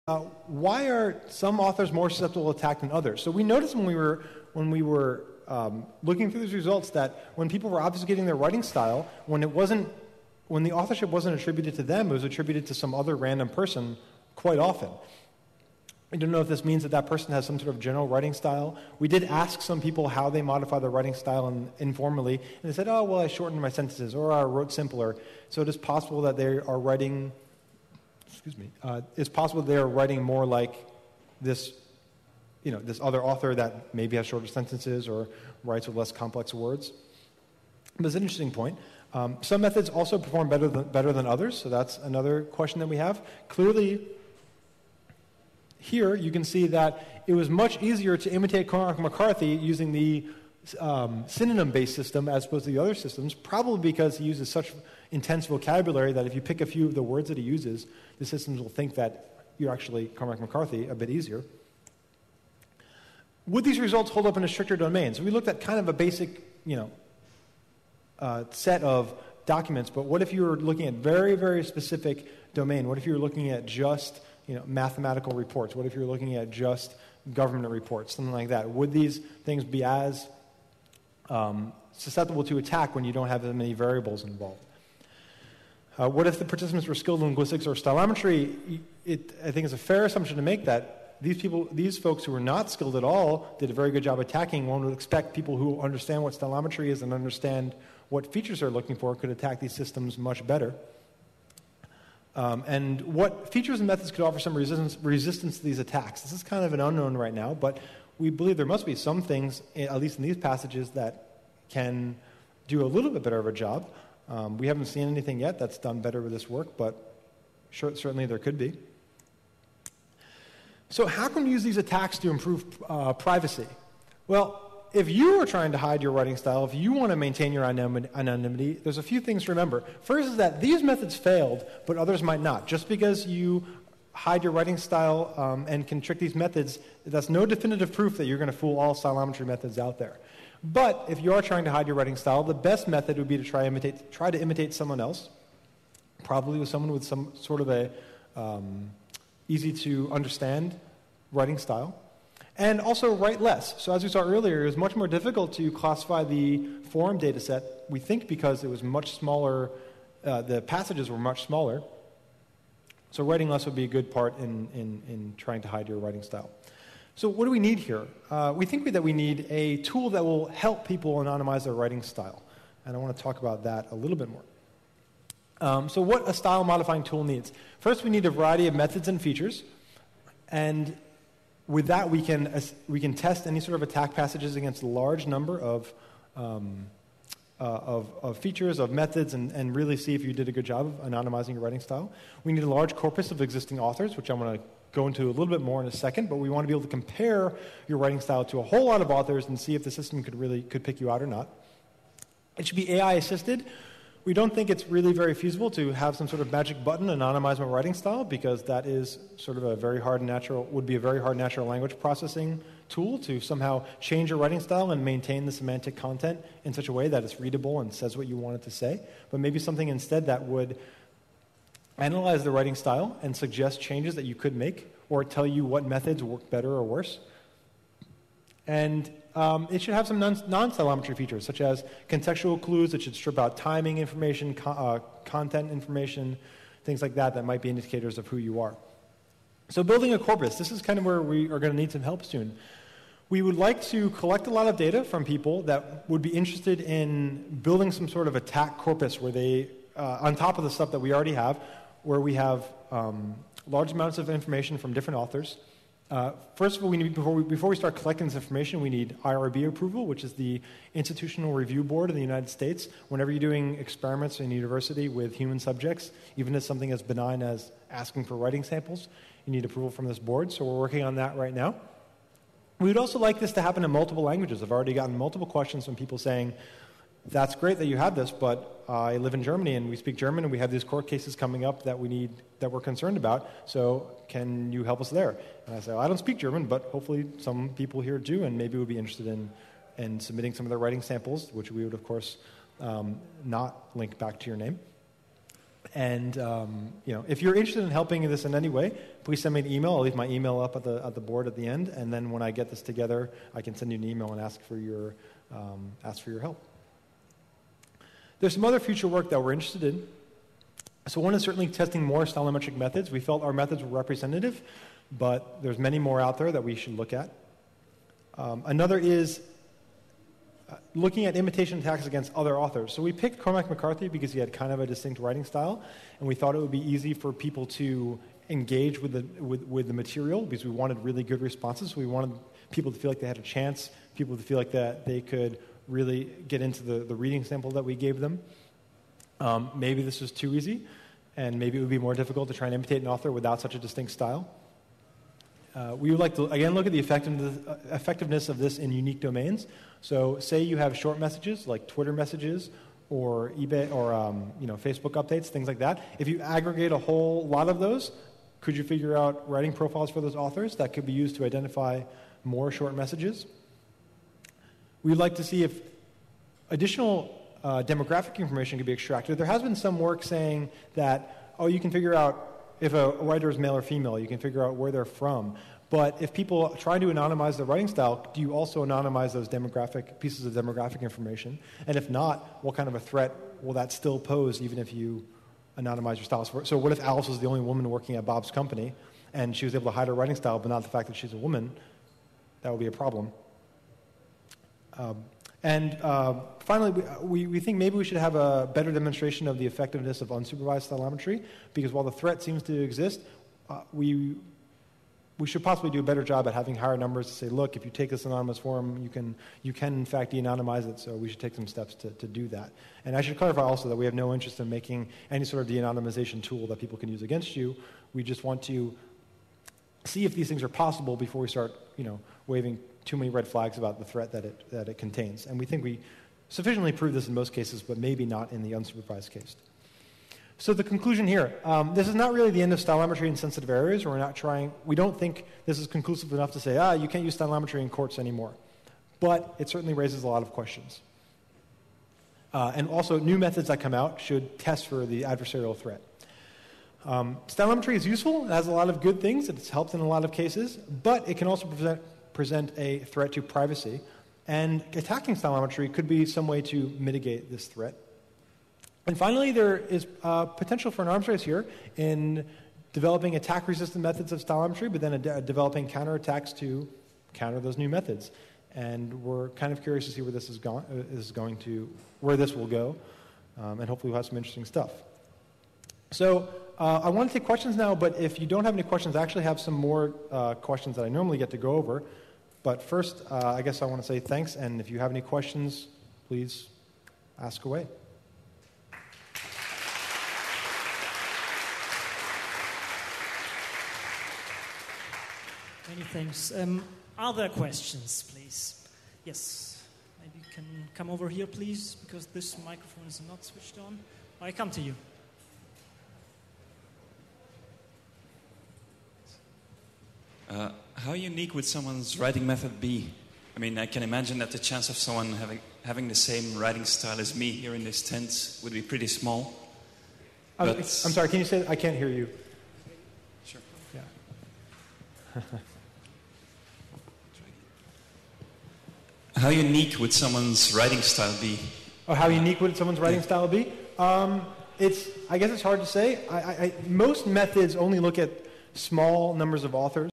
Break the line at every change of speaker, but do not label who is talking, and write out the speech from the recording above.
why are some authors more susceptible to attack than others? So we noticed when we were looking through these results that when people were obfuscating their writing style, when the authorship wasn't attributed to them, it was attributed to some other random person quite often. I don't know if this means that that person has some sort of general writing style. We did ask some people how they modify their writing style informally, and they said, oh, well, I shortened my sentences, or I wrote simpler. So it is possible that they are writing, it's possible they are writing more like this, this other author that maybe has shorter sentences or writes with less complex words. But it's an interesting point. Some methods also perform better than others, so that's another question that we have. Clearly, here you can see that it was much easier to imitate Cormac McCarthy using the synonym-based system as opposed to the other systems, probably because he uses such intense vocabulary that if you pick a few of the words that he uses, the systems will think that you're actually Cormac McCarthy a bit easier. Would these results hold up in a stricter domain? So we looked at kind of a basic, set of documents, but what if you were looking at very, very specific domain? What if you were looking at just mathematical reports? What if you're looking at just government reports, something like that? Would these things be as susceptible to attack when you don't have as many variables involved? What if the participants were skilled in linguistics or stylometry? I think it's a fair assumption to make that these folks who are not skilled at all did a very good job attacking. One would expect people who understand what stylometry is and understand what features they're looking for could attack these systems much better. And what features and methods could offer some resistance to these attacks? This is kind of an unknown right now, but we believe there must be some things, at least in these passages, that can do a little bit better of a job. We haven't seen anything yet that's done better with this work, but certainly there could be. So how can we use these attacks to improve privacy? Well, if you are trying to hide your writing style, if you want to maintain your anonymity, there's a few things to remember. First is that these methods failed, but others might not. Just because you hide your writing style and can trick these methods, that's no definitive proof that you're going to fool all stylometry methods out there. But if you are trying to hide your writing style, the best method would be to try to imitate someone else, probably with someone with some sort of a easy to understand writing style. And also write less. So as we saw earlier, it was much more difficult to classify the forum data set, we think because it was much smaller, the passages were much smaller. So writing less would be a good part in trying to hide your writing style. So what do we need here? We think that we need a tool that will help people anonymize their writing style. And I want to talk about that a little bit more. So what a style modifying tool needs. First, we need a variety of methods and features. And with that, we can test any sort of attack passages against a large number of features, of methods, and really see if you did a good job of anonymizing your writing style. We need a large corpus of existing authors, which I'm going to go into a little bit more in a second, but we want to be able to compare your writing style to a whole lot of authors and see if the system could pick you out or not. It should be AI assisted. We don't think it's really very feasible to have some sort of magic button anonymize my writing style because that is sort of would be a very hard natural language processing tool to somehow change your writing style and maintain the semantic content in such a way that it's readable and says what you want it to say. But maybe something instead that would analyze the writing style and suggest changes that you could make or tell you what methods work better or worse. And it should have some non-stylometry features, such as contextual clues. It should strip out timing information, content information, things like that might be indicators of who you are. So building a corpus, this is kind of where we are going to need some help soon. We would like to collect a lot of data from people that would be interested in building some sort of attack corpus where they, on top of the stuff that we already have, where we have large amounts of information from different authors. First of all, before we start collecting this information, we need IRB approval, which is the Institutional Review Board in the United States. Whenever you're doing experiments in university with human subjects, even as something as benign as asking for writing samples, you need approval from this board, so we're working on that right now. We would also like this to happen in multiple languages. I've already gotten multiple questions from people saying, that's great that you have this, but I live in Germany and we speak German and we have these court cases coming up that we're concerned about, so can you help us there? And I say, well, I don't speak German, but hopefully some people here do, and maybe would be interested in submitting some of their writing samples, which we would, of course, not link back to your name. And if you're interested in helping this in any way, please send me an email. I'll leave my email up at the board at the end, and then when I get this together, I can send you an email and ask for your help. There's some other future work that we're interested in. So one is certainly testing more stylometric methods. We felt our methods were representative, but there's many more out there that we should look at. Another is looking at imitation attacks against other authors. So we picked Cormac McCarthy because he had kind of a distinct writing style, and we thought it would be easy for people to engage with the material because we wanted really good responses. We wanted people to feel like they had a chance, people to feel like that they could really get into the reading sample that we gave them. Maybe this was too easy, and maybe it would be more difficult to try and imitate an author without such a distinct style. We would like to, again, look at the effectiveness of this in unique domains. So say you have short messages, like Twitter messages or eBay or Facebook updates, things like that. If you aggregate a whole lot of those, could you figure out writing profiles for those authors that could be used to identify more short messages? We'd like to see if additional demographic information could be extracted. There has been some work saying that, you can figure out if a writer is male or female, you can figure out where they're from. But if people try to anonymize their writing style, do you also anonymize those pieces of demographic information? And if not, what kind of a threat will that still pose even if you anonymize your style? So what if Alice was the only woman working at Bob's company and she was able to hide her writing style but not the fact that she's a woman? That would be a problem. Finally, we think maybe we should have a better demonstration of the effectiveness of unsupervised stylometry, because while the threat seems to exist, we should possibly do a better job at having higher numbers to say, look, if you take this anonymous form, you can in fact de-anonymize it, so we should take some steps to do that. And I should clarify also that we have no interest in making any sort of de-anonymization tool that people can use against you. We just want to see if these things are possible before we start, waving too many red flags about the threat that it contains. And we think we sufficiently prove this in most cases, but maybe not in the unsupervised case. So the conclusion here, this is not really the end of stylometry in sensitive areas. We don't think this is conclusive enough to say, you can't use stylometry in courts anymore. But it certainly raises a lot of questions. And also, new methods that come out should test for the adversarial threat. Stylometry is useful. It has a lot of good things. It's helped in a lot of cases. But it can also present a threat to privacy. And attacking stylometry could be some way to mitigate this threat. And finally, there is potential for an arms race here in developing attack-resistant methods of stylometry, but then developing counterattacks to counter those new methods. And we're kind of curious to see where this where this will go, and hopefully we'll have some interesting stuff. So I want to take questions now, but if you don't have any questions, I actually have some more questions that I normally get to go over. But first, I guess I want to say thanks, and if you have any questions, please ask away.
Many thanks. Are there questions, please? Yes. Maybe you can come over here, please, because this microphone is not switched on. I come to you.
How unique would someone's writing method be? I mean, I can imagine that the chance of someone having the same writing style as me here in this tent would be pretty small.
I'm sorry, can you say that? I can't hear you.
Sure.
Yeah.
How unique would someone's writing style be?
Oh, how unique would someone's writing style be? I guess it's hard to say. Most methods only look at small numbers of authors.